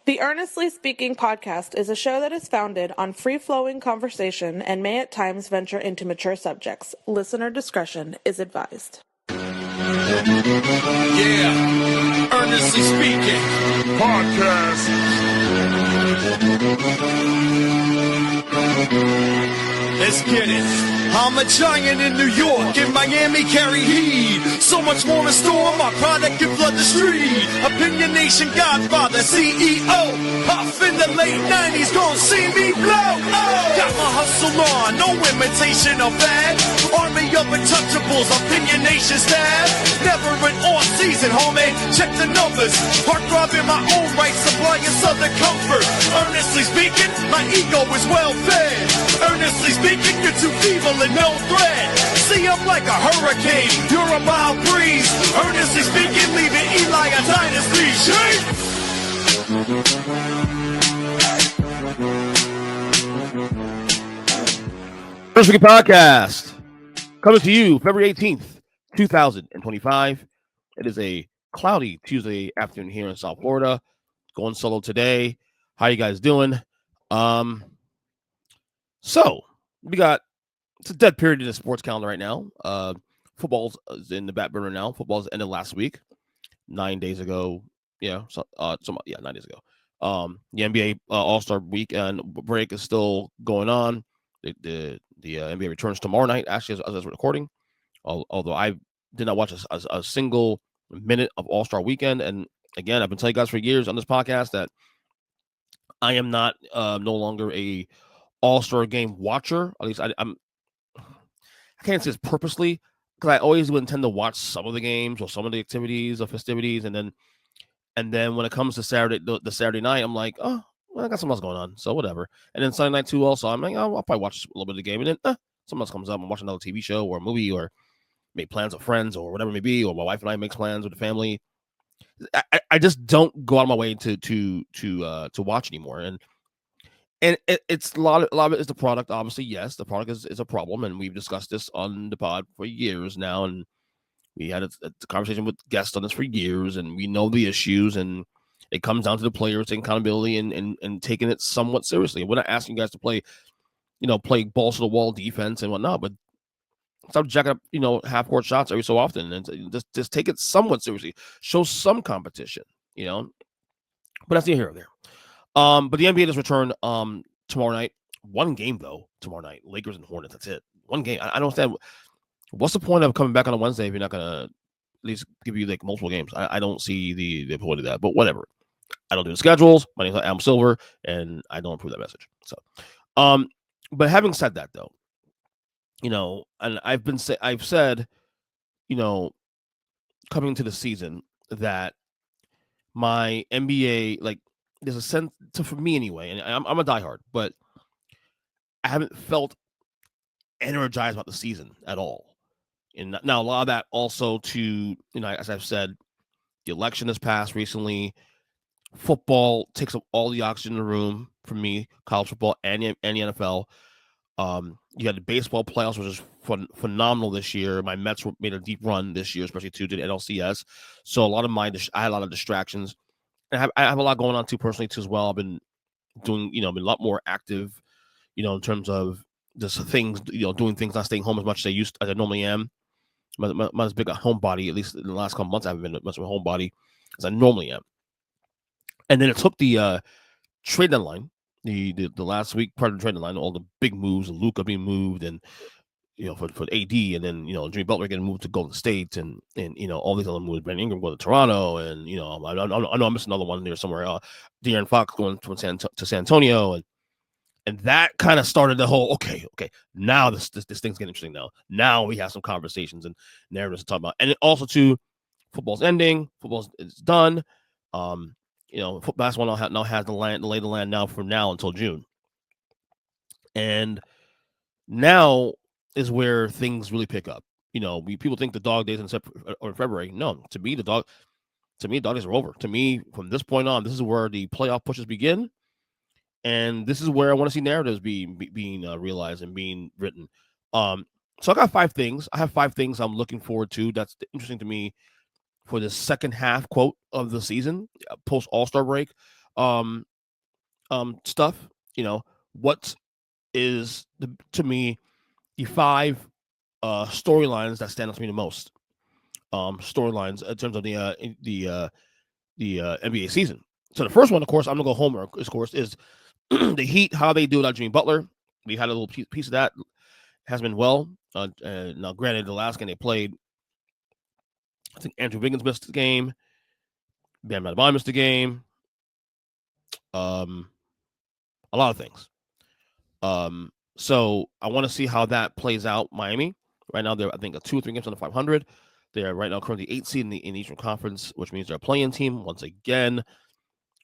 The Earnestly Speaking podcast is a show that is founded on free-flowing conversation and may at times venture into mature subjects. Listener discretion is advised. Yeah, Earnestly Speaking podcast. Let's get it. I'm a giant in New York, in Miami carry heat. So much more in store, my product can flood the street. Opinion Nation Godfather, CEO. Puff in the late 90s, gon' see me blow. Oh. Got my hustle on, no imitation of that. Army of untouchables, Opinion Nation staff. Never an off season, homie, check the numbers. Heart throbbing my own right, supplying southern comfort. Earnestly speaking, my ego is well fed. Earnestly speaking, you're too evil and no threat. See, I'm like a hurricane, you're a mild breeze. Earnestly speaking, leaving Eli a dynasty. Shake! Earnestly Speaking podcast coming to you February 18th, 2025. It is a cloudy Tuesday afternoon here in South Florida. Going solo today. How you guys doing? So we got, it's a dead period in the sports calendar right now. Football's in the back burner now. Football's ended last week, 9 days ago. 9 days ago. The NBA All-Star weekend break is still going on. The NBA returns tomorrow night, actually, as we're recording. Although I did not watch a single minute of All-Star weekend. And again, I've been telling you guys for years on this podcast that I am not no longer a All-Star game watcher. At least I can't say it's purposely, because I always would intend to watch some of the games or some of the activities or festivities, and then when it comes to the Saturday night, I'm like, oh, well, I got something else going on, so whatever. And then Sunday night too, also, I'm like, oh, I'll probably watch a little bit of the game, and then something else comes up. I'm watching another TV show or a movie or make plans with friends or whatever it may be, or my wife and I makes plans with the family. I just don't go out of my way to watch anymore, and it's a lot of it is the product. Obviously, yes, the product is a problem, and we've discussed this on the pod for years now, and we had a conversation with guests on this for years, and we know the issues, and it comes down to the players taking accountability and taking it somewhat seriously. We're not asking you guys to play balls to the wall defense and whatnot, but stop jacking up, half court shots every so often, and just take it somewhat seriously. Show some competition, But that's neither here or there. But the NBA does return tomorrow night. One game though tomorrow night, Lakers and Hornets. That's it. One game. I don't understand. What's the point of coming back on a Wednesday if you're not gonna at least give you like multiple games? I don't see the point of that. But whatever. I don't do the schedules. My name's Adam Silver, and I don't approve that message. So, but having said that though, and I've said, coming into the season that my NBA, like, there's a sense for me anyway, and I'm a diehard, but I haven't felt energized about the season at all. And now a lot of that also to, as I've said, the election has passed recently. Football takes up all the oxygen in the room for me, college football and the NFL. You had the baseball playoffs, which is phenomenal this year. My Mets made a deep run this year, especially to the NLCS. So I had a lot of distractions. And I have a lot going on too personally too as well. I've been doing, been a lot more active, in terms of just things, doing things, not staying home as much as I normally am. I'm not as big a homebody, at least in the last couple months. I haven't been much of a homebody as I normally am. And then it took the trade deadline, the last week part of the trade deadline, all the big moves, and Luka being moved, and for AD, and then Jimmy Butler getting moved to Golden State, and all these other moves, Brandon Ingram going to Toronto, and I know I'm missing another one there somewhere. De'Aaron Fox going to San Antonio, and that kind of started the whole okay, now this thing's getting interesting now we have some conversations and narratives to talk about, and also too, football's ending, football's done. Basketball now has the lay of the land now from now until June, and now is where things really pick up. People think the dog days in February. No, to me, dog days are over. To me, from this point on, this is where the playoff pushes begin, and this is where I want to see narratives being realized and being written. So I got 5 things. I have 5 things I'm looking forward to. That's interesting to me for the second half, quote, of the season, post All-Star break. stuff. What is to me the 5 storylines that stand out to me the most. Storylines in terms of the NBA season. So the first one, of course, I'm gonna go home. Of course, is the Heat, how they do without Jimmy Butler. We had a little piece of that. Has been well. Now, granted, the last game they played, I think Andrew Wiggins missed the game. Bam Adebayo missed the game. A lot of things. So I want to see how that plays out. Miami right now, they're I think 2 or 3 games under 500. They're right now currently 8th seed in the Eastern Conference, which means they're a play-in team once again.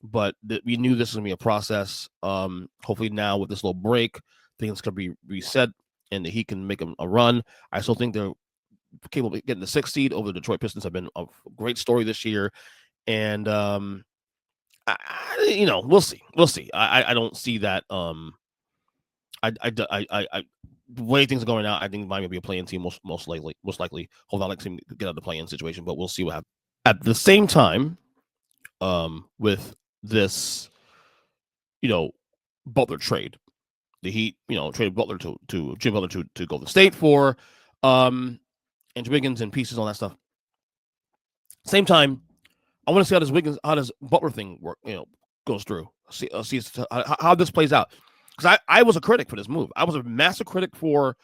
But we knew this was gonna be a process. Hopefully now with this little break, things can be reset and the Heat can make a run. I still think they're capable of getting the 6th seed over the Detroit Pistons. Have been a great story this year, and we'll see. We'll see. I don't see that. The way things are going out, I think Miami will be a play-in team most likely. Hold on, like to get out of the play-in situation, but we'll see what happens. At the same time, with this, Butler trade, the Heat, traded Butler to Jim Butler to Golden State for, Andrew Wiggins and pieces, all that stuff. Same time, I want to see how this Butler thing work, goes through. See how this plays out. Because I was a critic for this move. I was a massive critic for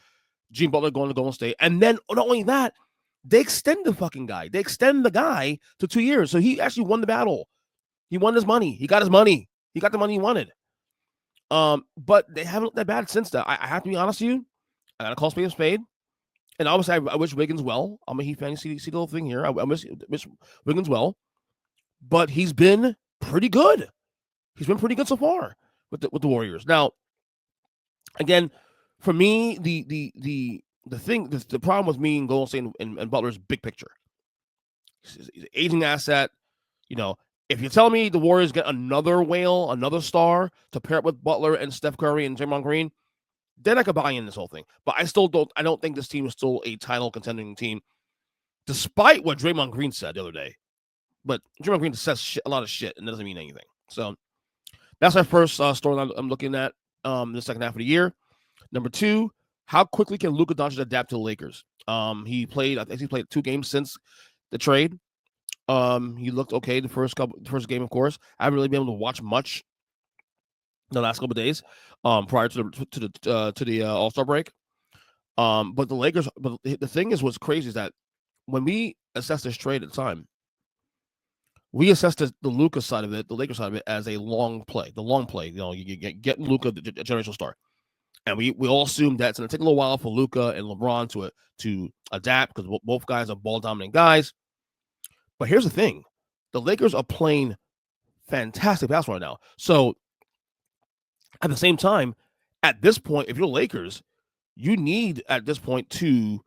Gene Butler going to Golden State. And then not only that, they extend the fucking guy. They extend the guy to 2 years. So he actually won the battle. He won his money. He got his money. He got the money he wanted. But they haven't looked that bad since that. I have to be honest with you. I got to call spade a spade. And obviously, I wish Wiggins well. I'm a Heat fan. See the little thing here. I wish Wiggins well. But he's been pretty good. He's been pretty good so far with the Warriors. Now, again, for me, the problem with me and Golden State and Butler's big picture. He's an aging asset. If you tell me the Warriors get another whale, another star to pair up with Butler and Steph Curry and Draymond Green, then I could buy in this whole thing. But I don't think this team is still a title contending team, despite what Draymond Green said the other day. But Draymond Green says a lot of shit, and that doesn't mean anything. So that's my first storyline I'm looking at the second half of the year. Number 2, how quickly can Luka Doncic adapt to the Lakers? I think he played 2 games since the trade. He looked okay the first game, of course. I haven't really been able to watch much the last couple of days prior to the All-Star break. But the Lakers. But the thing is, what's crazy is that when we assessed this trade at the time, we assessed the Luka side of it, the Lakers side of it, as a long play. The long play, you get Luka, the generational star, and we all assumed that it's going to take a little while for Luka and LeBron to adapt because both guys are ball dominant guys. But here's the thing: the Lakers are playing fantastic basketball right now. So at the same time, at this point, if you're Lakers, you need at this point to,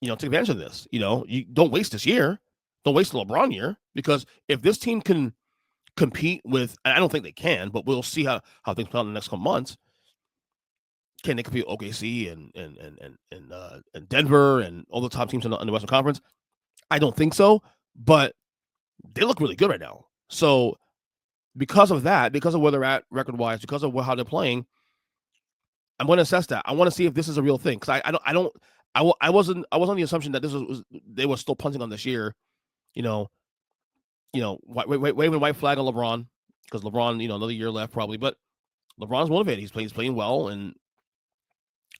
take advantage of this. You don't waste this year. Don't waste the LeBron year, because if this team can compete with, and I don't think they can, but we'll see how things play out in the next couple months. Can they compete with OKC and Denver and all the top teams in the Western Conference? I don't think so, but they look really good right now. So because of that, because of where they're at record-wise, because of how they're playing, I'm going to assess that. I want to see if this is a real thing, because I wasn't on the assumption that this was they were still punting on this year. Waving white flag on LeBron, because LeBron, another year left probably, but LeBron's motivated. He's playing well, and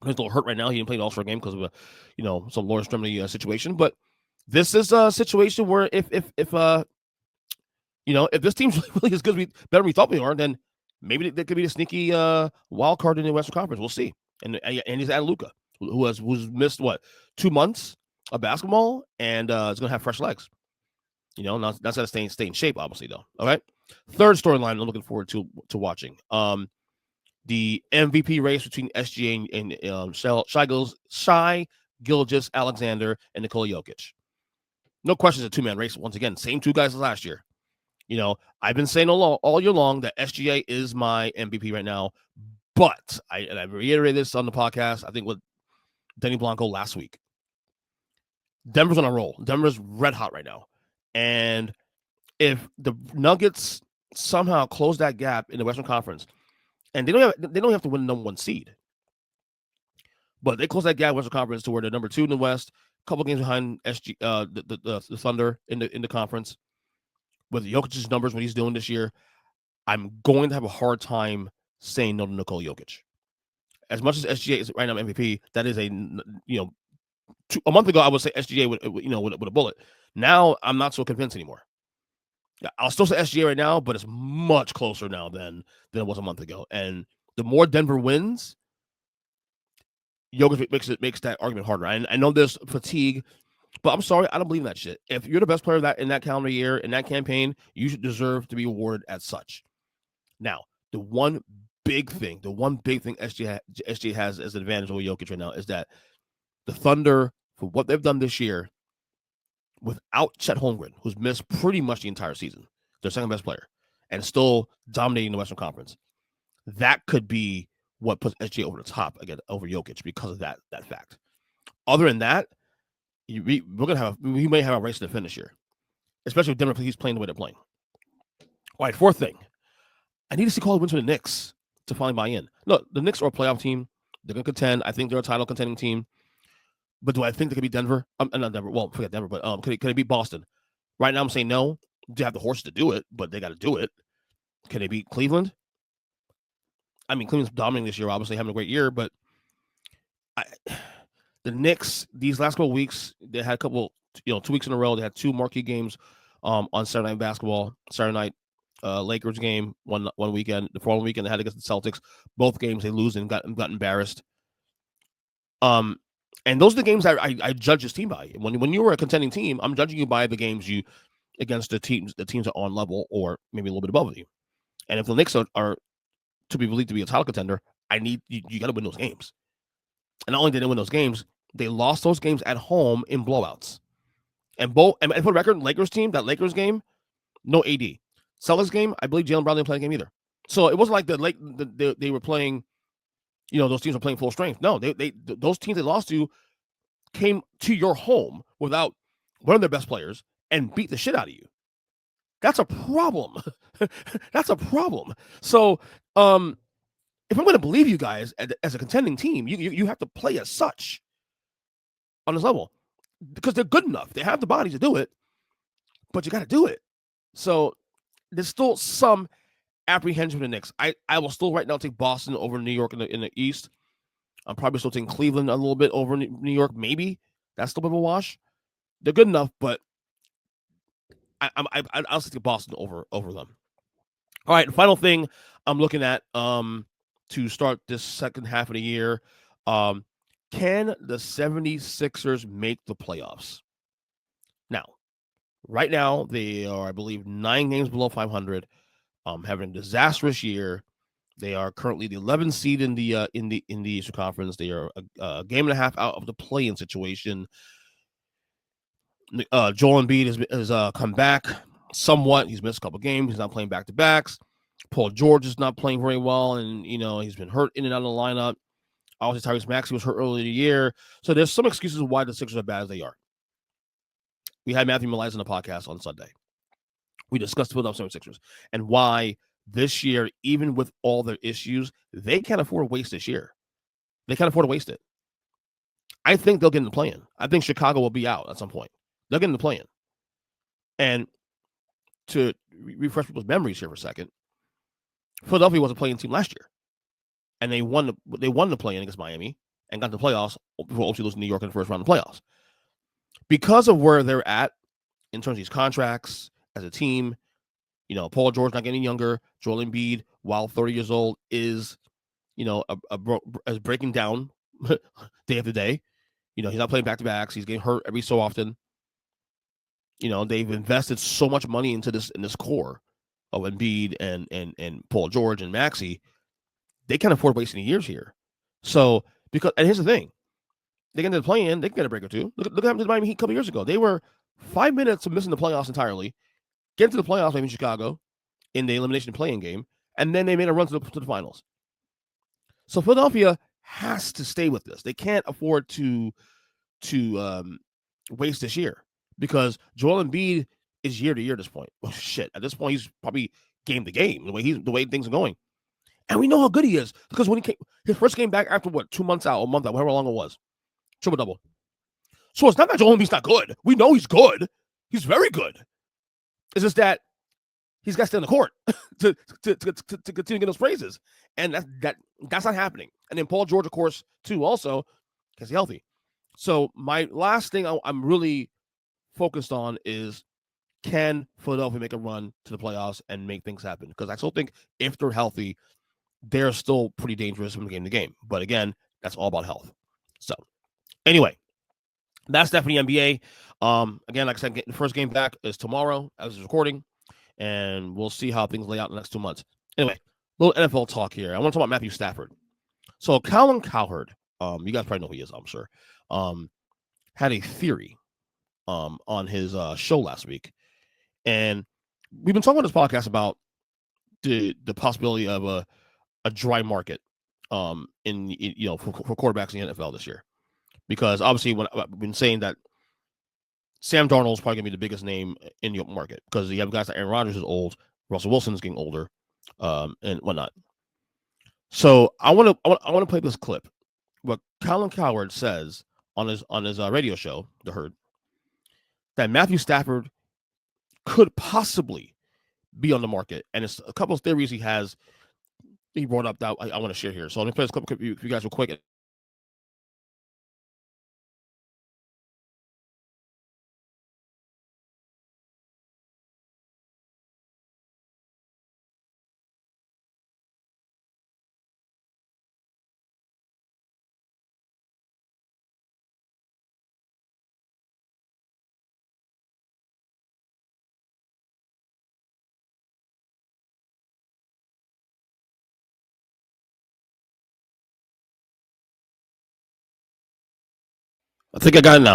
he's a little hurt right now. He didn't play the All-Star game because of some lower extremity situation. But this is a situation where if this team's really as good as better than we thought we are, then maybe there could be a sneaky wild card in the Western Conference. We'll see. And he's at Luka, who's missed 2 months of basketball, and is going to have fresh legs. That's got to stay in shape, obviously, though. All right. Third storyline I'm looking forward to watching. The MVP race between SGA and Shai Gilgeous-Alexander and Nikola Jokic. No question, it's a 2-man race. Once again, same 2 guys as last year. I've been saying all year long that SGA is my MVP right now. But I reiterated this on the podcast, I think with Denny Blanco last week. Denver's on a roll. Denver's red hot right now. And if the Nuggets somehow close that gap in the Western Conference, and they don't have to win the number 1 seed, but they close that gap in the Western Conference to where they're number 2 in the West, a couple games behind the Thunder in the conference. With Jokic's numbers, what he's doing this year, I'm going to have a hard time saying no to Nikola Jokic. As much as SGA is right now MVP, that is a month ago I would say SGA with a bullet. Now I'm not so convinced anymore. I'll still say SGA right now, but it's much closer now than it was a month ago. And the more Denver wins, Jokic makes that argument harder. I know there's fatigue, but I'm sorry, I don't believe in that shit. If you're the best player in that calendar year, in that campaign, you should deserve to be awarded as such. Now, the one big thing SGA has as an advantage over Jokic right now is that the Thunder, for what they've done this year, without Chet Holmgren, who's missed pretty much the entire season, their second best player, and still dominating the Western Conference, that could be what puts SGA over the top again over Jokic because of that fact. Other than that, we may have a race to the finish here, especially if Denver he's playing the way they're playing. All right, fourth thing, I need to see Carl wins for the Knicks to finally buy in. Look, the Knicks are a playoff team. They're going to contend. I think they're a title contending team. But do I think they could beat Denver? Not Denver. Well, forget Denver. But could they beat Boston? Right now, I'm saying no. They have the horses to do it, but they got to do it. Can they beat Cleveland? I mean, Cleveland's dominating this year, obviously having a great year. But the Knicks, these last couple of weeks, they had a couple, 2 weeks in a row. They had 2 marquee games on Saturday Night Basketball. Saturday night, Lakers game one weekend. The following weekend, they had against the Celtics. Both games they lose and got embarrassed. And those are the games I judge this team by. When you were a contending team, I'm judging you by the games you against the teams are on level or maybe a little bit above you. And if the Knicks are to be believed to be a title contender, I need you got to win those games. And not only did they win those games, they lost those games at home in blowouts. And for the record, Lakers team, that Lakers game, no AD. Celtics game, I believe Jaylen Brown didn't play the game either. So it wasn't like they were playing. Those teams are playing full strength. No, those teams they lost to came to your home without one of their best players and beat the shit out of you. That's a problem. That's a problem. So, if I'm going to believe you guys as a contending team, you have to play as such on this level because they're good enough. They have the bodies to do it, but you got to do it. So there's still some apprehension for the Knicks. I will still right now take Boston over New York in the East. I'm probably still taking Cleveland a little bit over New York. Maybe that's still a bit of a wash. They're good enough, but I'll stick to Boston over them. All right, the final thing I'm looking at to start this second half of the year, can the 76ers make the playoffs? Now, right now they are, I believe, 9 games below 500. Having a disastrous year. They are currently the 11th seed in the Eastern Conference. They are a game and a half out of the play-in situation. Joel Embiid has come back somewhat. He's missed a couple games. He's not playing back-to-backs. Paul George is not playing very well, and he's been hurt in and out of the lineup. Obviously, Tyrese Maxey was hurt earlier in the year. So there's some excuses why the Sixers are bad as they are. We had Matthew Melies on the podcast on Sunday. We discussed the Philadelphia 76ers and why this year, even with all their issues, they can't afford to waste this year. They can't afford to waste it. I think they'll get in the play-in. I think Chicago will be out at some point. They'll get in the play-in. And to refresh people's memories here for a second, Philadelphia was a play-in team last year. And they won the play-in against Miami and got to the playoffs before ultimately losing to New York in the first round of the playoffs. Because of where they're at in terms of these contracts as a team, Paul George not getting younger. Joel Embiid, while 30 years old, is, is breaking down day after day. He's not playing back-to-backs. He's getting hurt every so often. They've invested so much money into this core of Embiid and Paul George and Maxey. They can't afford wasting years here. So, and here's the thing. They get into the play-in, they can get a break or two. Look what happened to the Miami Heat a couple years ago. They were 5 minutes of missing the playoffs entirely. Get into the playoffs, maybe in Chicago, in the elimination play-in game, and then they made a run to the finals. So Philadelphia has to stay with this. They can't afford to waste this year because Joel Embiid is year to year at this point. Oh shit! At this point, he's probably game to game, the way things are going. And we know how good he is because when he came, his first game back after 2 months out, a month out, however long it was, triple double. So it's not that Joel Embiid's not good. We know he's good. He's very good. It's just that he's got to stay on the court to continue getting those praises, and that's not happening. And then Paul George, of course, too, also because he's healthy. So my last thing I'm really focused on is, can Philadelphia make a run to the playoffs and make things happen? Because I still think if they're healthy, they're still pretty dangerous from game to game. But again, that's all about health. So anyway, that's definitely NBA. Again, like I said, the first game back is tomorrow as it's recording, and we'll see how things lay out in the next 2 months. Anyway, little NFL talk here. I want to talk about Matthew Stafford. So Colin Cowherd, you guys probably know who he is, I'm sure, had a theory on his show last week. And we've been talking on this podcast about the possibility of a dry market for quarterbacks in the NFL this year. Because obviously when I've been saying that Sam Darnold is probably going to be the biggest name in the open market because you have guys like Aaron Rodgers is old, Russell Wilson's getting older, and whatnot. So I want to play this clip. What Colin Cowherd says on his radio show, The Herd, that Matthew Stafford could possibly be on the market, and it's a couple of theories he brought up that I want to share here. So let me play this clip for you guys real quick. I think I got it.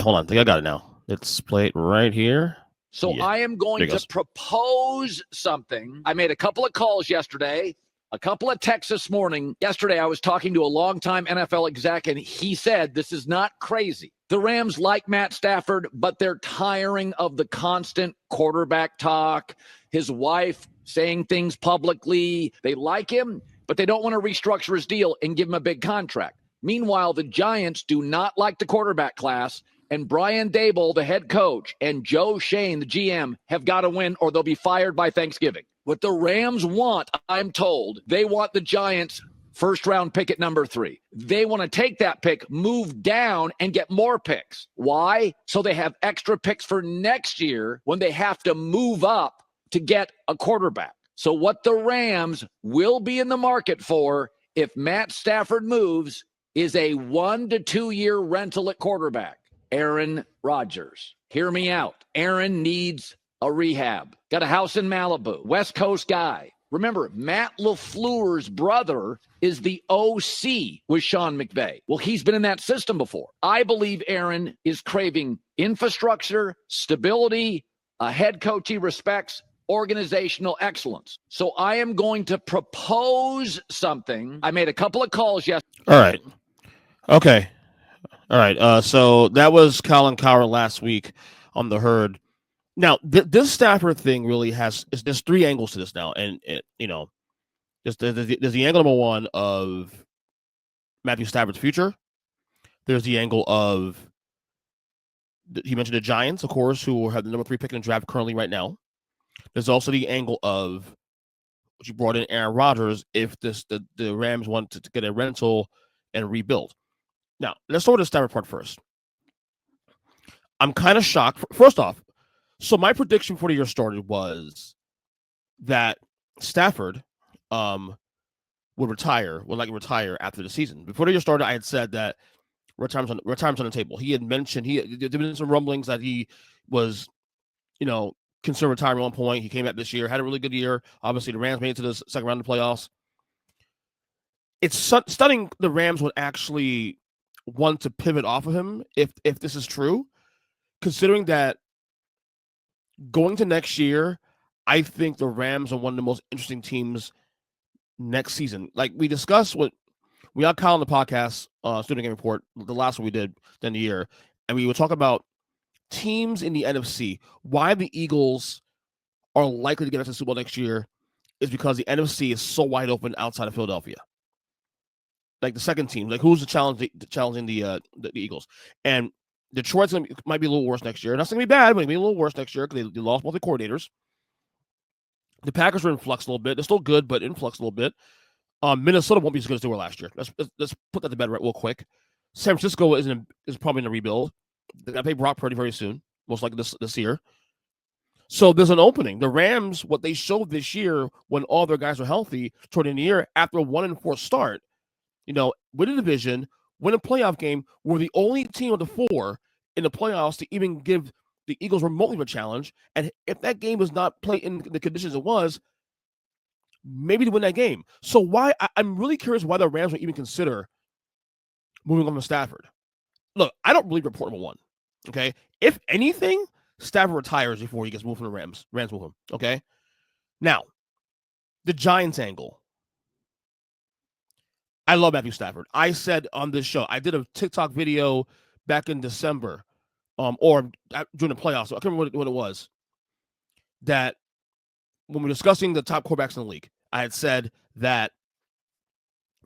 Hold on. I think I got it now. Let's play it right here. So yeah. I am going to propose something. I made a couple of calls yesterday, a couple of texts this morning. Yesterday, I was talking to a longtime NFL exec, and he said, this is not crazy. The Rams like Matt Stafford, but they're tiring of the constant quarterback talk. His wife saying things publicly. They like him, but they don't want to restructure his deal and give him a big contract. Meanwhile, the Giants do not like the quarterback class, and Brian Daboll, the head coach, and Joe Shane, the GM, have got to win or they'll be fired by Thanksgiving. What the Rams want, I'm told, they want the Giants' first-round pick at number 3. They want to take that pick, move down, and get more picks. Why? So they have extra picks for next year when they have to move up to get a quarterback. So what the Rams will be in the market for if Matt Stafford moves is a 1 to 2 year rental at quarterback. Aaron Rodgers. Hear me out. Aaron needs a rehab. Got a house in Malibu. West Coast guy. Remember, Matt LaFleur's brother is the OC with Sean McVay. Well, he's been in that system before. I believe Aaron is craving infrastructure, stability, a head coach he respects, organizational excellence. So I am going to propose something. I made a couple of calls yesterday. All right. Okay. All right. So that was Colin Cowherd last week on The Herd. Now, this Stafford thing really there's 3 angles to this now. And, there's the angle number 1 of Matthew Stafford's future. There's the angle of, he mentioned the Giants, of course, who have the number 3 pick in the draft currently right now. There's also the angle of, which you brought in Aaron Rodgers, if the Rams want to get a rental and rebuild. Now, let's start with the Stafford part first. I'm kind of shocked. First off, so my prediction before the year started was that Stafford would likely retire after the season. Before the year started, I had said that retirement's on the table. He had mentioned there been some rumblings that he was, considered retiring at one point. He came back this year, had a really good year. Obviously, the Rams made it to the second round of the playoffs. It's stunning the Rams would actually want to pivot off of him if this is true, considering that going to next year, I think the Rams are one of the most interesting teams next season. Like we discussed we had Kyle on the podcast, Student Game Report, the last one we did then the year, and we would talk about teams in the NFC, why the Eagles are likely to get into the Super Bowl next year is because the NFC is so wide open outside of Philadelphia. Like the second team, like who's challenging the Eagles? And Detroit's might be a little worse next year. That's going to be bad, but it'll be a little worse next year because they lost both the coordinators. The Packers are in flux a little bit. They're still good, but in flux a little bit. Minnesota won't be as good as they were last year. Let's put that to bed real quick. San Francisco is probably in a rebuild. They got to pay Brock Purdy very soon, most likely this year. So there's an opening. The Rams, what they showed this year when all their guys were healthy toward the end of the year, after a 1-4 start, win a division, win a playoff game, were the only team of the four in the playoffs to even give the Eagles remotely a challenge. And if that game was not played in the conditions it was, maybe to win that game. So I'm really curious why the Rams would even consider moving on to Stafford. Look, I don't believe report number one. Okay. If anything, Stafford retires before he gets moved from the Rams. Rams move him. Okay. Now, the Giants angle. I love Matthew Stafford. I said on this show, I did a TikTok video back in December, or during the playoffs. I can't remember what it was. That when we were discussing the top quarterbacks in the league, I had said that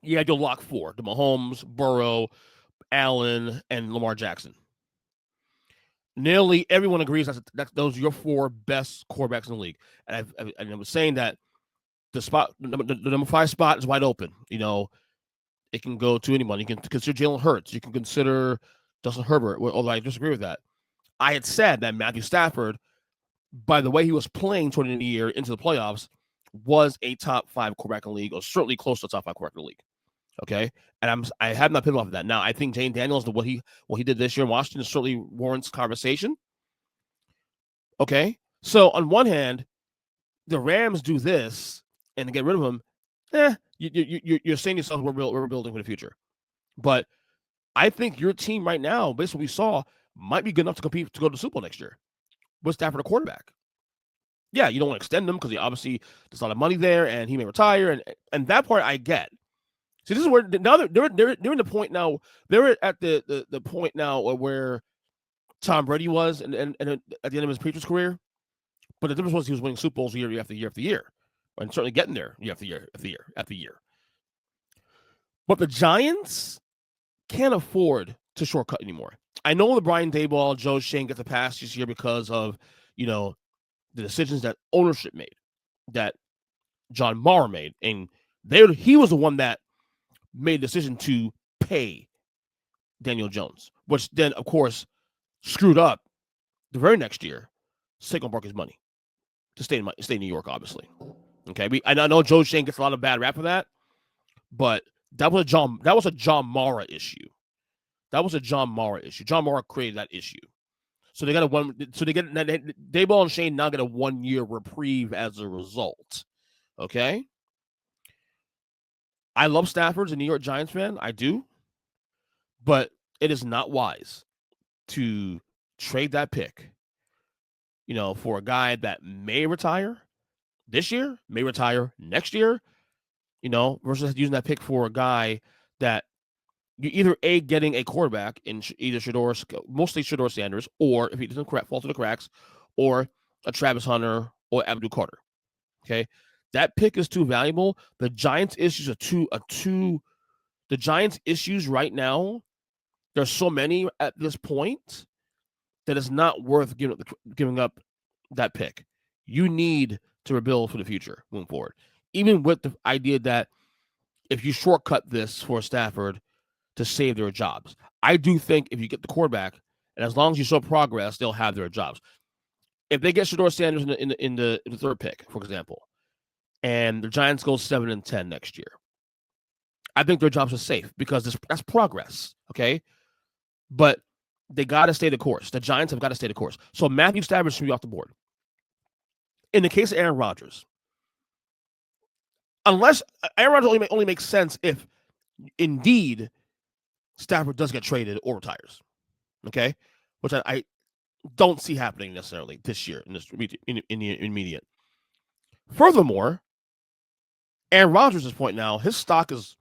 you had your lock four: the Mahomes, Burrow, Allen, and Lamar Jackson. Nearly everyone agrees that those are your four best quarterbacks in the league. And I was saying that the number 5 spot is wide open. It can go to anyone. You can consider Jalen Hurts. You can consider Justin Herbert, although I disagree with that. I had said that Matthew Stafford, by the way he was playing toward the end of the year into the playoffs, was a top 5 quarterback in the league, or certainly close to a top 5 quarterback in the league. Okay, and I have not pivoted off of that. Now I think Jane Daniels, what he did this year in Washington, certainly warrants conversation. Okay, so on one hand, the Rams do this and get rid of him. You're saying to yourself we're building for the future, but I think your team right now, based on what we saw, might be good enough to compete to go to the Super Bowl next year with Stafford a quarterback. Yeah, you don't want to extend him because obviously there's a lot of money there, and he may retire, and that part I get. See, this is where now they're in the point now. They're at the point now where Tom Brady was, and at the end of his Patriots career. But the difference was he was winning Super Bowls year after year after year, and certainly getting there year after year after year after year. But the Giants can't afford to shortcut anymore. I know the Brian Daboll, Joe Shane get the pass this year because of the decisions that ownership made, that John Mara made, and he was the one that made a decision to pay Daniel Jones, which then, of course, screwed up the very next year. Saquon Barkley's money to stay in New York, obviously. Okay, I know Joe Shane gets a lot of bad rap for that, but that was a John Mara issue. That was a John Mara issue. John Mara created that issue. So they got Daboll and Shane now get a 1-year reprieve as a result. Okay. I love Stafford as a New York Giants fan. I do. But it is not wise to trade that pick, for a guy that may retire this year, may retire next year, versus using that pick for a guy that you either getting a quarterback in either mostly Shedeur Sanders, or if he doesn't fall through the cracks, or a Travis Hunter or Abdul Carter. Okay. That pick is too valuable. The Giants' issues the Giants' issues right now, there's so many at this point that it's not worth giving up that pick. You need to rebuild for the future moving forward. Even with the idea that if you shortcut this for Stafford to save their jobs, I do think if you get the quarterback, and as long as you show progress, they'll have their jobs. If they get Shedeur Sanders in the third pick, for example, and the Giants go 7-10 next year, I think their jobs are safe because that's progress, okay? But they got to stay the course. The Giants have got to stay the course. So Matthew Stafford should be off the board. In the case of Aaron Rodgers, unless Aaron Rodgers only makes sense if indeed Stafford does get traded or retires, okay? Which I don't see happening necessarily this year in the immediate. Furthermore, Aaron Rodgers at this point now, his stock is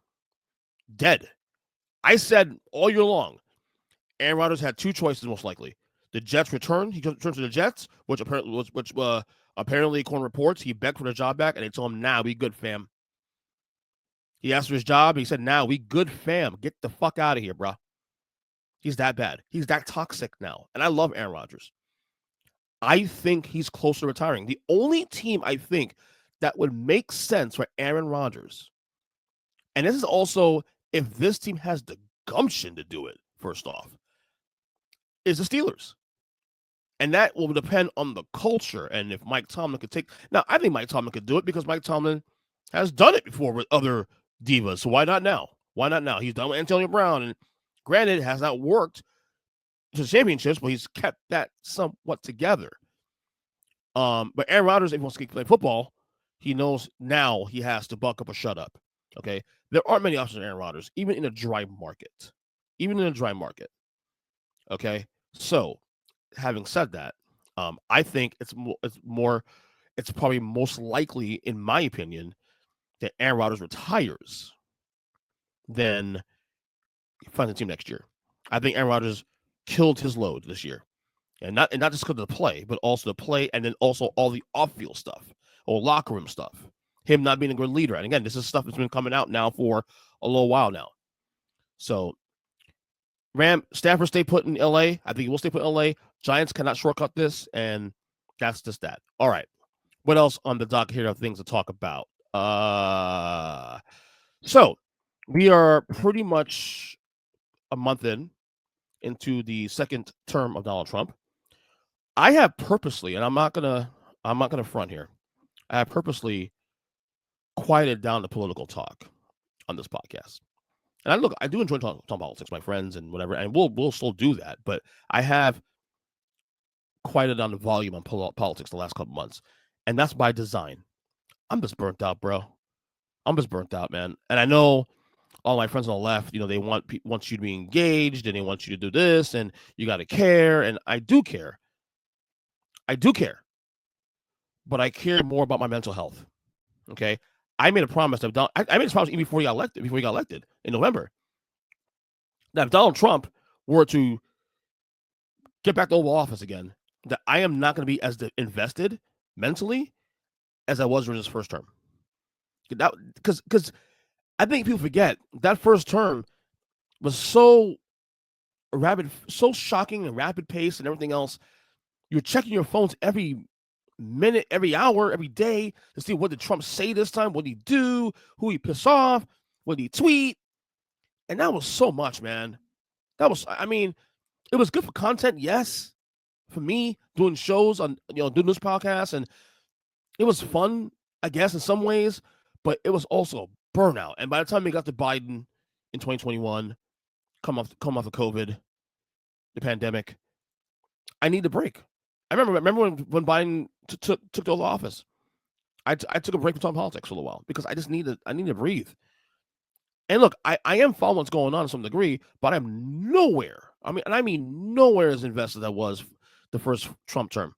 dead. I said all year long, Aaron Rodgers had 2 choices most likely. The Jets return. He returns to the Jets, which apparently Apparently, according to reports, he begged for the job back, and they told him, "Nah, we good, fam." He asked for his job. He said, "Nah, we good, fam. Get the fuck out of here, bro." He's that bad. He's that toxic now. And I love Aaron Rodgers. I think he's close to retiring. The only team I think that would make sense for Aaron Rodgers, and this is also if this team has the gumption to do it, first off, is the Steelers. And that will depend on the culture and if Mike Tomlin could take. Now, I think Mike Tomlin could do it because Mike Tomlin has done it before with other divas. So why not now? Why not now? He's done with Antonio Brown. And granted, it has not worked to championships, but he's kept that somewhat together. But Aaron Rodgers, if he wants to play football, he knows now he has to buck up or shut up. Okay, there aren't many options for Aaron Rodgers, even in a dry market. Okay, so having said that, I think it's probably most likely, in my opinion, that Aaron Rodgers retires than finds a team next year. I think Aaron Rodgers killed his load this year. And not just because of the play, but also the play and then also all the off-field stuff or locker room stuff. Him not being a good leader. And again, this is stuff that's been coming out now for a little while now. So Stafford stay put in LA. I think he will stay put in LA. Giants cannot shortcut this, and that's just that. All right. What else on the docket here of things to talk about? So we are pretty much a month into the second term of Donald Trump. I have purposely, and I'm not gonna front here. I have purposely quieted down the political talk on this podcast. And I do enjoy talking politics, my friends and whatever, and we'll still do that. But I have quieted down the volume on politics the last couple months, and that's by design. I'm just burnt out, bro. I'm just burnt out, man. And I know all my friends on the left, they want you to be engaged, and they want you to do this, and you got to care, and I do care. But I care more about my mental health. Okay, I made a promise I made a promise even before he got elected in November, that if Donald Trump were to get back to Oval Office again, that I am not going to be as invested mentally as I was during his first term. Because I think people forget that first term was so shocking and rapid pace and everything else. You're checking your phones every minute, every hour, every day to see what did Trump say this time, what did he do, who he pissed off, what did he tweet. And that was so much, man. It was good for content, yes. For me, doing shows on, doing this podcast, and it was fun, I guess, in some ways, but it was also burnout. And by the time we got to Biden in 2021, come off of COVID, the pandemic, I need a break. I remember when Biden took the office. I took a break from talking politics for a little while because I need to breathe. And look, I am following what's going on to some degree, but I'm nowhere. I mean nowhere as invested as I was the first Trump term.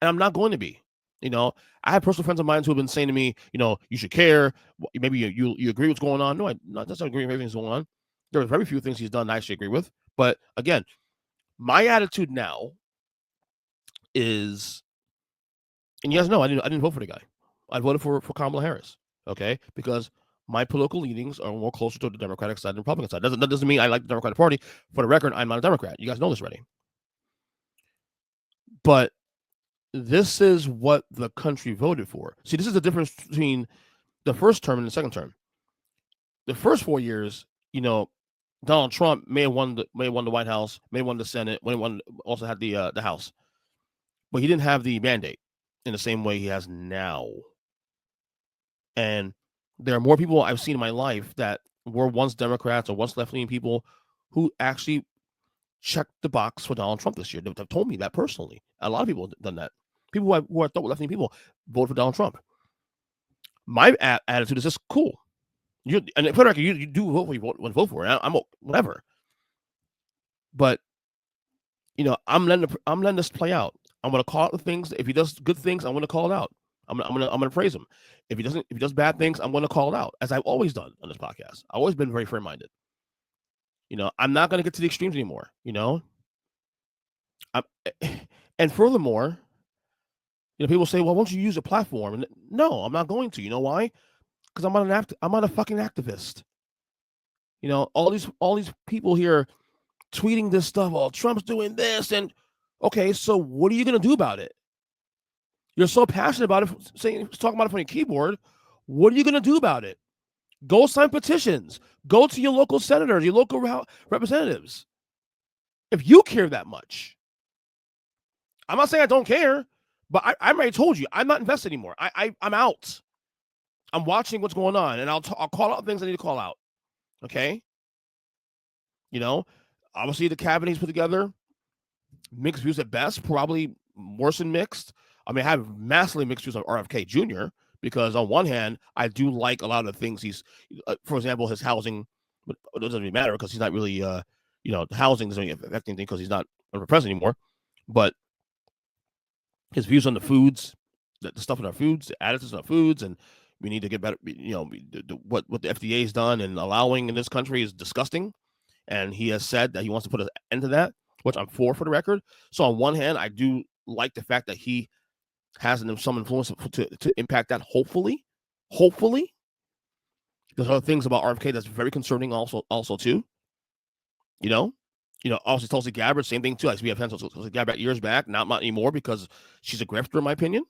And I'm not going to be. I have personal friends of mine who have been saying to me, you should care. Maybe you agree with what's going on. No, I don't agree with everything that's going on. There are very few things he's done I actually agree with. But again, my attitude now is, and you guys know I didn't vote for the guy. I voted for Kamala Harris, okay? Because my political leanings are more closer to the Democratic side than the Republican side. That doesn't mean I like the Democratic Party. For the record, I'm not a Democrat. You guys know this already. But this is what the country voted for. See, this is the difference between the first term and the second term. The first 4 years, Donald Trump may have won the White House, may have won the Senate, also had the House, but he didn't have the mandate in the same way he has now. And there are more people I've seen in my life that were once Democrats or once left-leaning people who actually checked the box for Donald Trump this year. They've told me that personally. A lot of people have done that. People who I thought were left-leaning people voted for Donald Trump. My attitude is just cool. And for the record, you do vote for you want to vote for it. I'm whatever. But I'm letting this play out. I'm going to call out the things. If he does good things, I'm going to call it out. I'm gonna praise him. If he does bad things, I'm going to call it out, as I've always done on this podcast. I've always been very fair-minded. I'm not going to get to the extremes anymore. And furthermore, People say, well, why don't you use a platform? And no, I'm not going to. You know why? Because I'm not a fucking activist. All these people here tweeting this stuff. Oh, Trump's doing this, and okay, so what are you gonna do about it? You're so passionate about it, talking about it from your keyboard. What are you gonna do about it? Go sign petitions. Go to your local senators, your local representatives. If you care that much, I'm not saying I don't care, but I already told you I'm not invested anymore. I'm out. I'm watching what's going on, and I'll call out things I need to call out. Okay. Obviously the cabinet he's put together, mixed views at best, probably worse than mixed. I mean, I have massively mixed views on RFK Jr. because on one hand, I do like a lot of the things for example, his housing. But it doesn't really matter because he's not really, housing doesn't really affect anything because he's not under president anymore. But his views on the foods, the stuff in our foods, the additives in our foods, and we need to get better. What the FDA has done and allowing in this country is disgusting. And he has said that he wants to put an end to that, which I'm for the record. So on one hand, I do like the fact that he has some influence to impact that. Hopefully, there's other things about RFK that's very concerning. Also too, also Tulsi Gabbard, same thing too. We have Tulsi Gabbard years back, not anymore because she's a grifter in my opinion.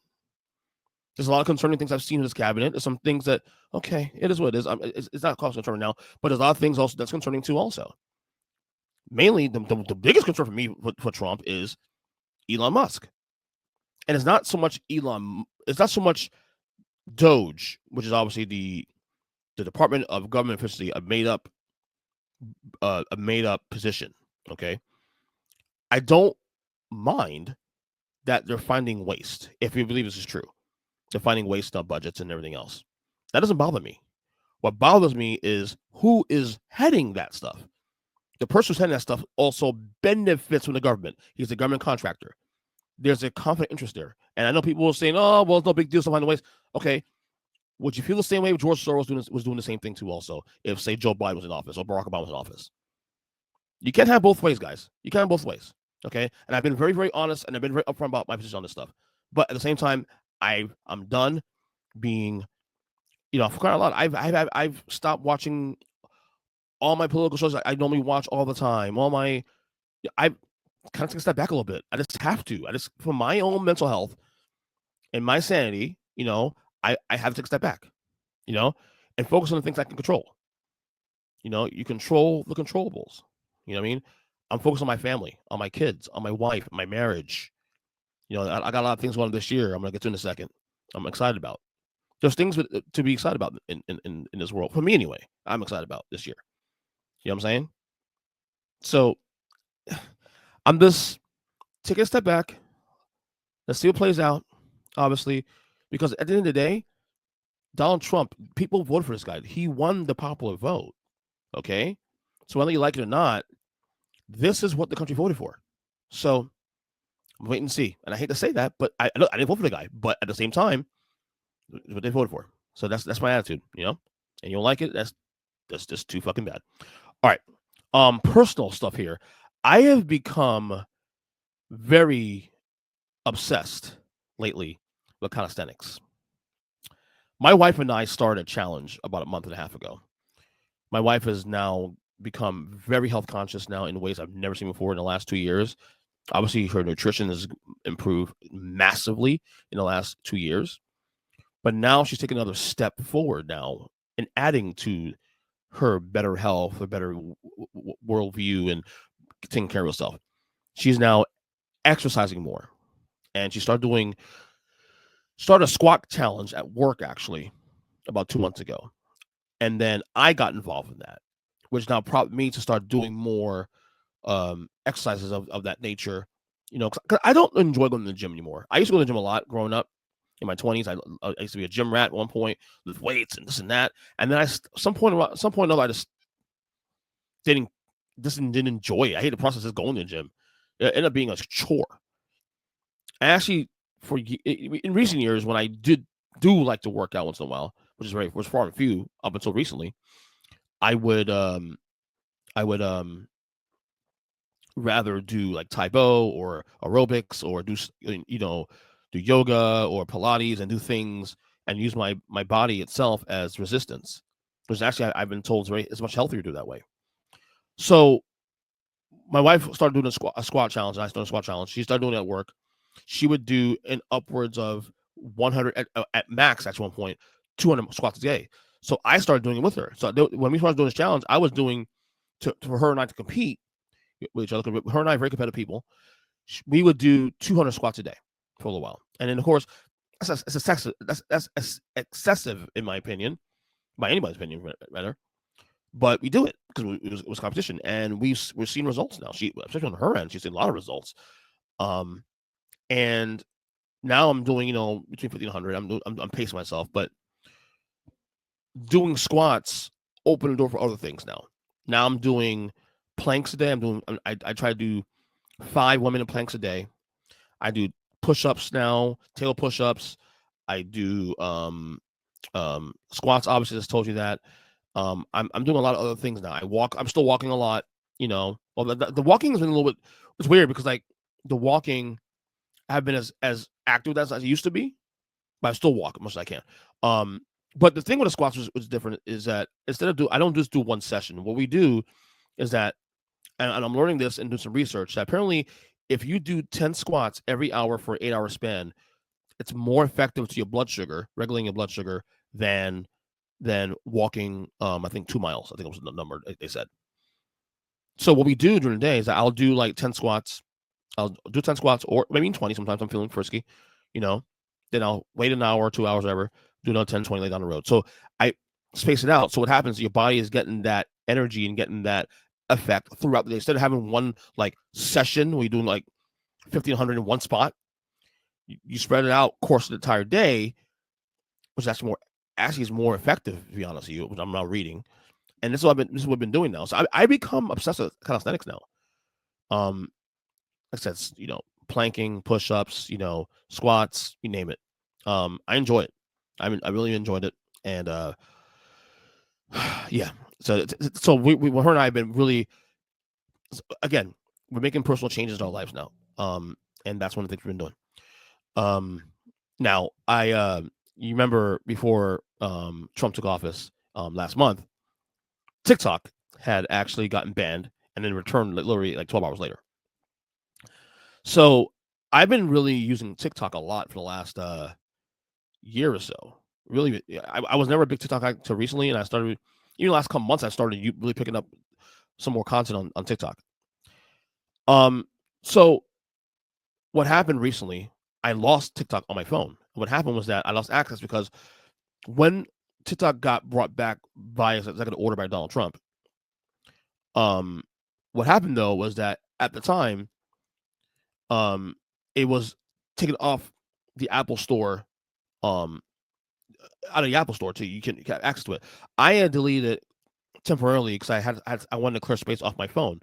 There's a lot of concerning things I've seen in this cabinet. There's some things that, okay, it is what it is. It's not cause concern now, but there's a lot of things also that's concerning too also. Mainly, the biggest concern for me for Trump is Elon Musk. And it's not so much Doge, which is obviously the Department of Government Efficiency, a made up position. Okay. I don't mind that they're finding waste. If you believe this is true, they're finding waste on budgets and everything else. That doesn't bother me. What bothers me is who is heading that stuff. The person who's heading that stuff also benefits from the government. He's a government contractor. There's a conflict of interest there. And I know people are saying, oh, well, it's no big deal to find the ways. Okay. Would you feel the same way if George Soros was doing the same thing too also? If, say, Joe Biden was in office or Barack Obama was in office? You can't have both ways, guys. You can't have both ways. Okay. And I've been very, very honest and I've been very upfront about my position on this stuff. But at the same time, I'm done being, for crying out loud, I've stopped watching all my political shows I normally watch all the time. I kind of take a step back a little bit. I just have to. For my own mental health and my sanity, I have to take a step back, and focus on the things I can control. You control the controllables. You know what I mean? I'm focused on my family, on my kids, on my wife, my marriage. I got a lot of things going on this year. I'm going to get to in a second. I'm excited about. There's things to be excited about in this world. For me, anyway, I'm excited about this year. You know what I'm saying? So I'm just taking a step back. Let's see what plays out, obviously, because at the end of the day, Donald Trump, people voted for this guy. He won the popular vote. Okay? So whether you like it or not, this is what the country voted for. So wait and see. And I hate to say that, but I didn't vote for the guy. But at the same time, it's what they voted for. So that's my attitude, And you don't like it, that's just too fucking bad. All right. Personal stuff here. I have become very obsessed lately with calisthenics. My wife and I started a challenge about a month and a half ago. My wife has now become very health conscious now in ways I've never seen before in the last 2 years. Obviously, her nutrition has improved massively in the last 2 years. But now she's taking another step forward now and adding to her better health, a better worldview, and taking care of herself. She's now exercising more. And she started a squat challenge at work, actually, about 2 months ago. And then I got involved in that, which now prompted me to start doing more exercises of that nature. Because I don't enjoy going to the gym anymore. I used to go to the gym a lot growing up. In my 20s, I used to be a gym rat at one point with weights and this and that. And then some point or another, I just didn't enjoy it. I hate the process of going to the gym. It ended up being a chore. I actually, in recent years, when I do like to work out once in a while, which was far and few up until recently, I would rather do like Taekwondo or aerobics or do do yoga or Pilates and do things and use my body itself as resistance. Because actually, I've been told it's much healthier to do that way. So my wife started doing a squat challenge, and I started a squat challenge. She started doing it at work. She would do an upwards of 100 at max at one point, 200 squats a day. So I started doing it with her. So when we started doing this challenge, I was doing for her and I to compete with each other. Her and I are very competitive people. We would do 200 squats a day for a little while, and then of course that's excessive in my opinion, by anybody's opinion rather. But we do it because it was competition, and we're seeing results now. Especially on her end, she's seen a lot of results. And now I'm doing between 50 and 100. I'm pacing myself, but doing squats open the door for other things now. Now I'm doing planks a day. I try to do 5 1-minute planks a day. I do push-ups now, tail push-ups. I do squats. Obviously, just told you that. I'm doing a lot of other things now. I'm still walking a lot. Well, the walking has been a little bit. It's weird because like the walking, I have been as active as I used to be, but I still walk as much as I can. But the thing with the squats was different is that I don't just do one session. What we do is that, and I'm learning this and doing some research, that apparently if you do 10 squats every hour for an 8-hour span, it's more effective to your blood sugar, regulating your blood sugar, than walking, I think 2 miles. I think was the number they said. So what we do during the day is that I'll do like 10 squats. I'll do 10 squats or maybe 20. Sometimes I'm feeling frisky, then I'll wait an hour or 2 hours, whatever, do another 10, 20 later down the road. So I space it out. So what happens is your body is getting that energy and getting that effect throughout the day. Instead of having one like session where you're doing like 1,500 in one spot, you spread it out course of the entire day, which is more effective, to be honest with you, which I'm now reading. And this is what I've been doing now. So I become obsessed with calisthenics now. Like I said, planking, push-ups, squats, you name it. I enjoy it. I really enjoyed it. And yeah. So her and I have been really, again, we're making personal changes in our lives now. And that's one of the things we've been doing. Now you remember before Trump took office last month, TikTok had actually gotten banned and then returned literally like 12 hours later. So I've been really using TikTok a lot for the last year or so. Really, I was never a big TikTok guy until recently, and I started, even the last couple months, I started really picking up some more content on TikTok. So what happened recently, I lost TikTok on my phone. What happened was that I lost access because when TikTok got brought back by executive order by Donald Trump, what happened though was that at the time, it was taken off the Apple Store, out of the Apple Store, too. You can have access to it. I had deleted it temporarily because I wanted to clear space off my phone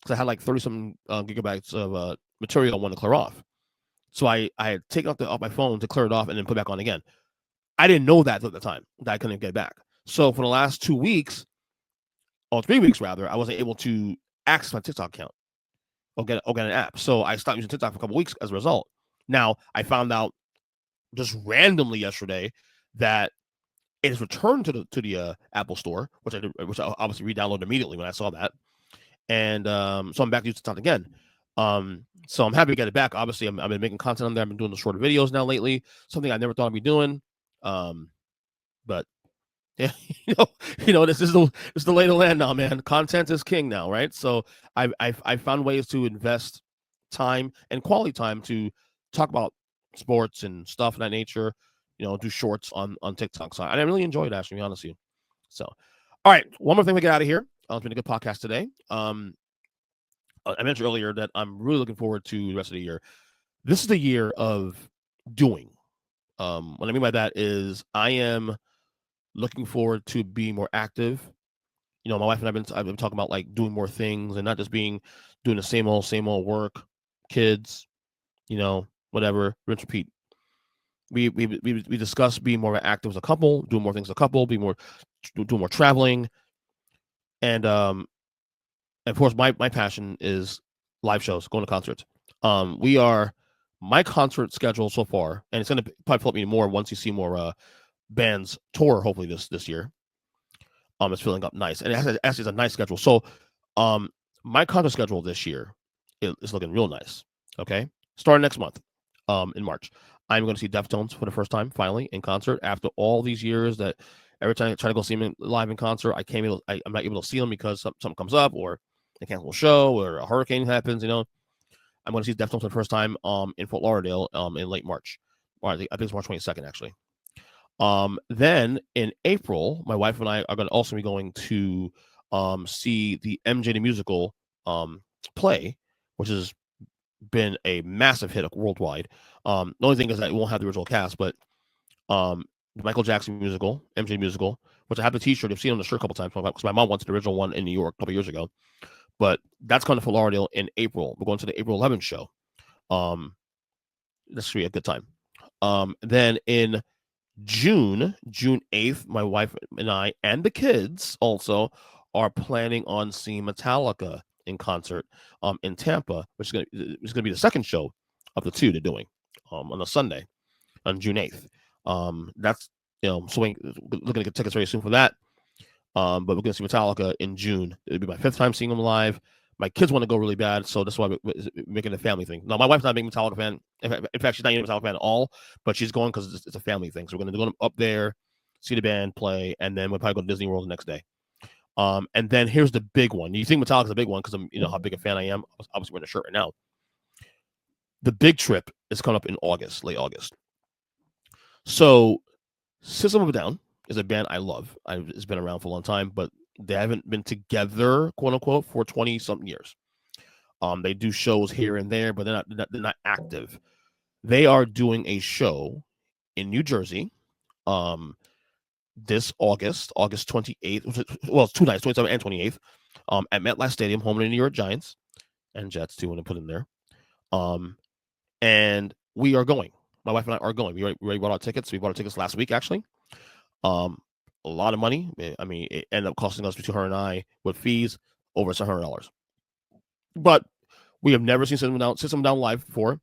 because I had like 30-some gigabytes of material I wanted to clear off. So I had taken off my phone to clear it off and then put it back on again. I didn't know that at the time, that I couldn't get it back. So for the last 2 weeks, or 3 weeks rather, I wasn't able to access my TikTok account or get an app. So I stopped using TikTok for a couple weeks as a result. Now I found out just randomly yesterday that it is returned to the Apple Store, which I obviously re-downloaded immediately when I saw that, and so I'm back to using TikTok again. So I'm happy to get it back. Obviously, I've been making content on there. I've been doing the shorter videos now lately, something I never thought I'd be doing. But yeah, this is the lay of the land now, man. Content is king now, right? So I found ways to invest time and quality time to talk about sports and stuff of that nature. Do shorts on TikTok. So I really enjoyed it, actually, to be honest with you. So, all right, one more thing we get out of here. It's been a good podcast today. I mentioned earlier that I'm really looking forward to the rest of the year. This is the year of doing. What I mean by that is I am looking forward to being more active. My wife and I've been talking about like doing more things and not just doing the same old work, kids, whatever, rinse, repeat. We discussed being more active as a couple, doing more things as a couple, do more traveling, and of course my passion is live shows, going to concerts. We are my concert schedule so far, and it's going to probably flip me more once you see more bands tour. Hopefully this year, it's filling up nice, and it actually is a nice schedule. So, my concert schedule this year is looking real nice. Okay, starting next month, in March, I'm going to see Deftones for the first time finally in concert after all these years that every time I try to go see them live in concert, I'm not able to see them because something comes up or they cancel a show or a hurricane happens. I'm going to see Deftones for the first time in Fort Lauderdale in late March. Or I think it's March 22nd actually. Then in April, my wife and I are going to also be going to see the MJ the Musical play, which has been a massive hit worldwide. The only thing is that it won't have the original cast, but the Michael Jackson musical, MJ musical, which I have the T-shirt. I've seen on the shirt a couple times because my mom went to the original one in New York a couple years ago. But that's coming to Fort Lauderdale in April. We're going to the April 11th show. This should be a good time. Then in June 8th, my wife and I and the kids also are planning on seeing Metallica in concert in Tampa, which is going to be the second show of the two they're doing on a Sunday on June 8th. That's so looking to get tickets very soon for that. But we're going to see Metallica in June. It'll be my 5th time seeing them live. My kids want to go really bad, so that's why we're making a family thing. Now, my wife's not a big Metallica fan. In fact, she's not even a Metallica fan at all, but she's going because it's a family thing. So we're going to go up there, see the band play, and then we'll probably go to Disney World the next day. And then here's the big one. You think Metallica's a big one because I'm, how big a fan I am. Obviously, wearing a shirt right now. The big trip is coming up in August, late August. So, System of a Down is a band I love. It's been around for a long time, but they haven't been together, quote unquote, for 20-something years. They do shows here and there, but they're not active. They are doing a show in New Jersey this August 28th. Well, it's 2 nights, 27th and 28th, at MetLife Stadium, home of the New York Giants and Jets too, when they put in there. And we are going. My wife and I are going. We already bought our tickets. We bought our tickets last week, actually. A lot of money. I mean, it ended up costing us between her and I with fees over $700. But we have never seen System Down live before. A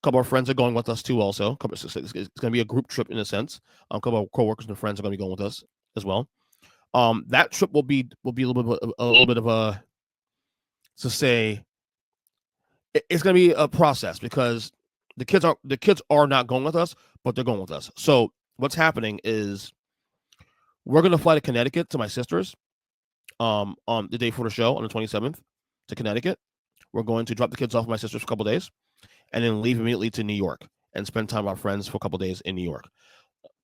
couple of friends are going with us too. Also, it's going to be a group trip in a sense. A couple of coworkers and friends are going to be going with us as well. That trip will be a little bit of a, to say, it's going to be a process because the kids are not going with us, but they're going with us. So what's happening is we're going to fly to Connecticut to my sister's on the day for the show on the 27th to Connecticut. We're going to drop the kids off at my sister's for a couple of days and then leave immediately to New York and spend time with our friends for a couple of days in New York.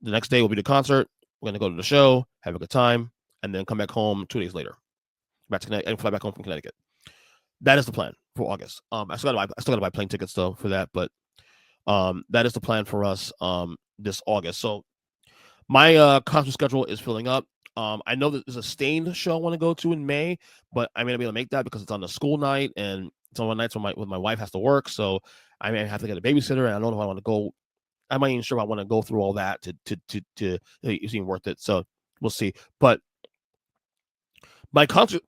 The next day will be the concert. We're going to go to the show, have a good time, and then come back home 2 days later. Back to Connecticut and fly back home from Connecticut. That is the plan for August. I still got to buy plane tickets though for that, but that is the plan for us this August. So my concert schedule is filling up. I know that there's a Stained show I want to go to in May, but I may not be able to make that because it's on the school night and it's on one night when my wife has to work. So I may have to get a babysitter, and I don't know if I want to go. I'm not even sure if I want to go through all that to it's even worth it. So we'll see. But my concert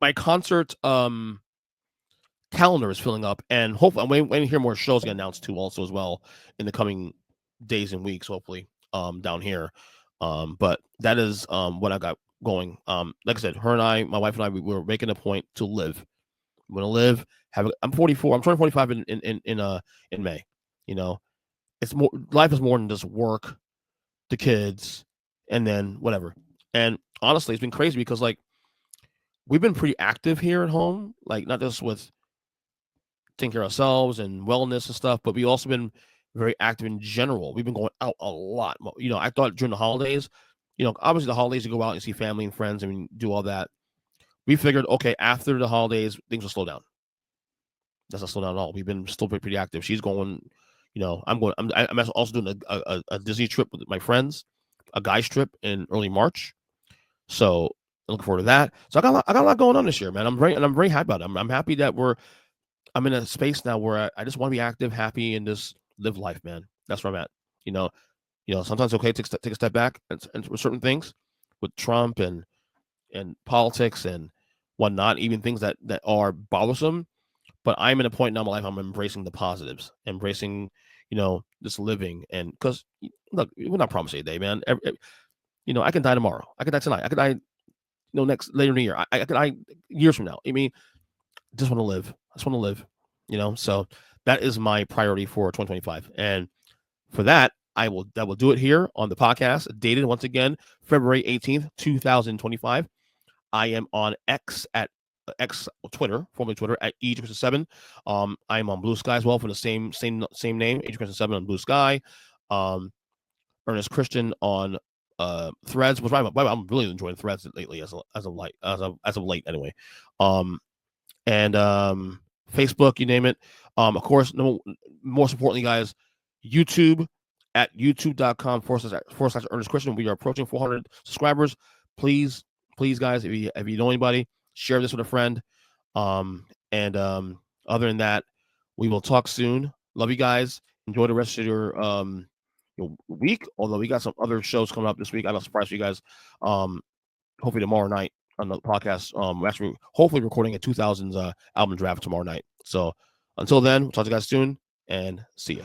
calendar is filling up, and hopefully I'm waiting to hear more shows get announced too, also as well in the coming days and weeks, hopefully down here. But that is what I got going. Like I said, my wife and I, we're making a point to live. I'm gonna live. I'm 44. I'm turning 45 in May. It's more. Life is more than just work, the kids, and then whatever. And honestly, it's been crazy because we've been pretty active here at home, not just with taking care of ourselves and wellness and stuff, but we've also been very active in general. We've been going out a lot. I thought during the holidays, obviously the holidays you go out and see family and friends and do all that. We figured, okay, after the holidays, things will slow down. That's not slow down at all. We've been still pretty active. She's going, I'm also doing a Disney trip with my friends, a guys trip in early March. So I'm looking forward to that. So I got a lot going on this year, man. I'm very happy about it. I'm happy that I'm in a space now where I just want to be active, happy, and just live life, man. That's where I'm at. Sometimes it's okay to take a step back and with certain things, with Trump and politics and whatnot, even things that are bothersome. But I'm in a point now in my life I'm embracing the positives, embracing, just living. And because look, we're not promising a day, man. I can die tomorrow. I can die tonight. I can die, later in the year. I can die years from now. I mean, just want to live. I just want to live. So that is my priority for 2025. And for that will do it here on the podcast. Dated once again, February 18th, 2025. I am on Twitter, formerly Twitter, at EJChristen7. I am on Blue Sky as well for the same name, EJChristen7 on Blue Sky. Ernest Christian on Threads, which I'm really enjoying Threads lately as of late anyway. And Facebook, you name it. Of course, most importantly, guys, YouTube at youtube.com/Ernest Christian. We are approaching 400 subscribers. Please, guys, if you know anybody, share this with a friend. And other than that, we will talk soon. Love you guys. Enjoy the rest of your week. Although we got some other shows coming up this week, I'm not surprised for you guys. Hopefully tomorrow night on the podcast. We're actually hopefully recording a 2000s album draft tomorrow night. So until then, we'll talk to you guys soon and see ya.